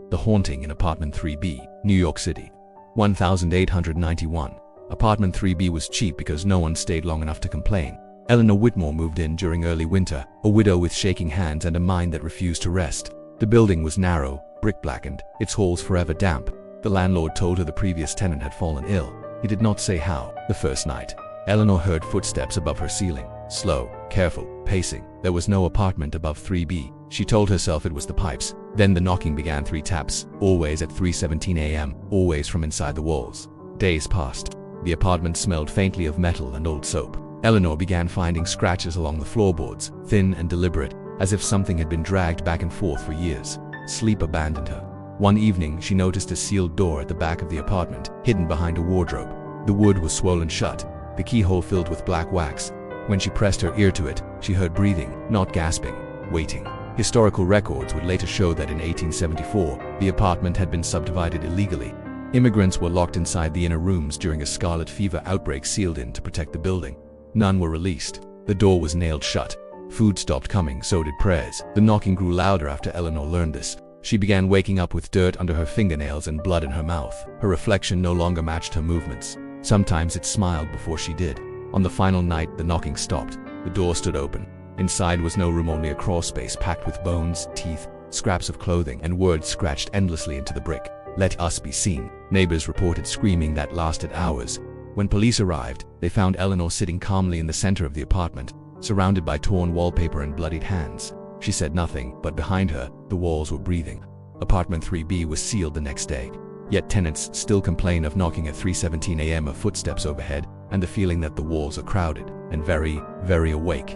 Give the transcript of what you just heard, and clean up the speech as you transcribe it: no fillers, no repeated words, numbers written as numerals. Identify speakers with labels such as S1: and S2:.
S1: The Haunting in Apartment 3B, New York City. 1891. Apartment 3B was cheap because no one stayed long enough to complain. Eleanor Whitmore moved in during early winter, a widow with shaking hands and a mind that refused to rest. The building was narrow, brick-blackened, its halls forever damp. The landlord told her the previous tenant had fallen ill. He did not say how. The first night, Eleanor heard footsteps above her ceiling. Slow, careful, pacing. There was no apartment above 3B. She told herself it was the pipes. Then the knocking began, 3 taps, always at 3:17 a.m., always from inside the walls. Days passed. The apartment smelled faintly of metal and old soap. Eleanor began finding scratches along the floorboards, thin and deliberate, as if something had been dragged back and forth for years. Sleep abandoned her. One evening, she noticed a sealed door at the back of the apartment, hidden behind a wardrobe. The wood was swollen shut, the keyhole filled with black wax. When she pressed her ear to it, she heard breathing, not gasping, waiting. Historical records would later show that in 1874, the apartment had been subdivided illegally. Immigrants were locked inside the inner rooms during a scarlet fever outbreak, sealed in to protect the building. None were released. The door was nailed shut. Food stopped coming, so did prayers. The knocking grew louder after Eleanor learned this. She began waking up with dirt under her fingernails and blood in her mouth. Her reflection no longer matched her movements. Sometimes it smiled before she did. On the final night, the knocking stopped. The door stood open. Inside was no room, only a crawl space packed with bones, teeth, scraps of clothing, and words scratched endlessly into the brick. "Let us be seen." Neighbors reported screaming that lasted hours. When police arrived, they found Eleanor sitting calmly in the center of the apartment, surrounded by torn wallpaper and bloodied hands. She said nothing, but behind her, the walls were breathing. Apartment 3B was sealed the next day. Yet tenants still complain of knocking at 3:17 a.m., of footsteps overhead, and the feeling that the walls are crowded and very, very awake.